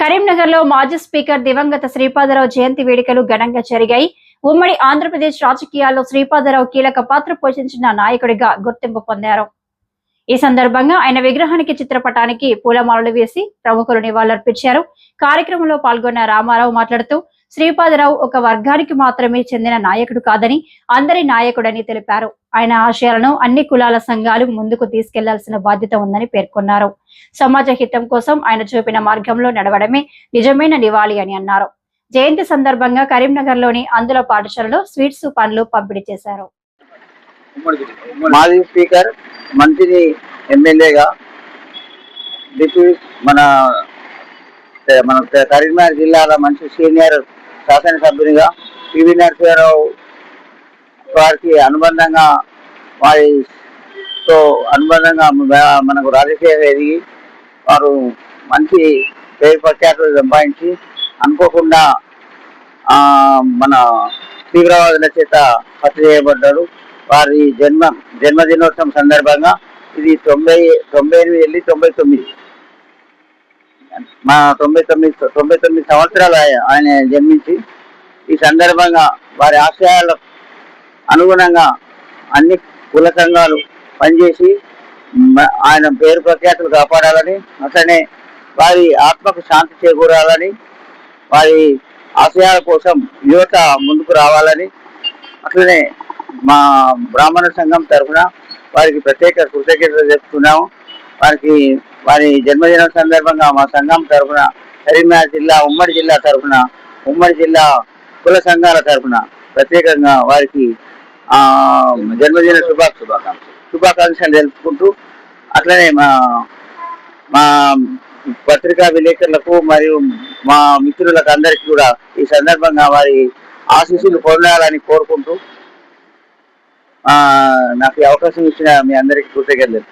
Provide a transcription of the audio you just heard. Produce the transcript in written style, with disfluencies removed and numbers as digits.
కరీంనగర్ లో మాజీ స్పీకర్ దివంగత శ్రీపాదరావు జయంతి వేడుకలు ఘనంగా జరిగాయి. ఉమ్మడి ఆంధ్రప్రదేశ్ రాజకీయాల్లో శ్రీపాదరావు కీలక పాత్ర పోషించిన నాయకుడిగా గుర్తింపు పొందారు. ఈ సందర్భంగా ఆయన విగ్రహానికి చిత్రపటానికి పూలమాలలు వేసి ప్రముఖులు నివాళులర్పించారు. కార్యక్రమంలో పాల్గొన్న రామారావు మాట్లాడుతూ శ్రీపాదరావు ఒక వర్గానికి మాత్రమే చెందిన నాయకుడు కాదని అందరి నాయకుడని తెలిపారు. ఆయన ఆశయాలను అన్ని కులాల సంఘాలు ముందుకు తీసుకెళ్లాల్సిన బాధ్యత ఉందని పేర్కొన్నారు. సమాజ హితం కోసం ఆయన చూపిన మార్గంలో నడవడమే నిజమైన నివాళి అని అన్నారు. జయంతి సందర్భంగా కరీంనగర్ లోని అందుల పాఠశాలలో స్వీట్స్ పండ్లు పంపిణీ చేశారు. మాజీ స్పీకర్ మంత్రి ఎమ్మెల్యేగా మన కరీంనగర్ జిల్లాలో మంచి సీనియర్ శాసనసభ్యునిగా పివి నరసింహారావు వారికి అనుబంధంగా వారితో అనుబంధంగా మనకు రాజకీయం ఎదిగి వారు మంచి పేరు ప్రఖ్యాతులు సంపాదించి అనుకోకుండా మన తీవ్రవాదుల చేత హత్య చేయబడ్డాడు. వారి జన్మదినోత్సవం సందర్భంగా ఇది 98 వెళ్ళి 99 99 సంవత్సరాలు ఆయన జన్మించి ఈ సందర్భంగా వారి ఆశయాల అనుగుణంగా అన్ని కుల సంఘాలు పనిచేసి ఆయన పేరు ప్రఖ్యాతులు కాపాడాలని, అట్లనే వారి ఆత్మకు శాంతి చేకూరాలని, వారి ఆశయాల కోసం యువత ముందుకు రావాలని, అట్లనే మా బ్రాహ్మణ సంఘం తరఫున వారికి ప్రత్యేక కృతజ్ఞతలు చెప్తున్నాము. వారి జన్మదినం సందర్భంగా మా సంఘం తరఫున కరీంనగర్ జిల్లా ఉమ్మడి జిల్లా తరఫున ఉమ్మడి జిల్లా కుల సంఘాల తరఫున ప్రత్యేకంగా వారికి జన్మదిన శుభాకాంక్షలు తెలుపుకుంటూ, అట్లనే మా పత్రికా విలేకరులకు మరియు మా మిత్రులకు అందరికీ కూడా ఈ సందర్భంగా వారి ఆశీస్సులు పొందాలని కోరుకుంటూ నాకు ఈ అవకాశం ఇచ్చిన మీ అందరికీ కృతజ్ఞతలు.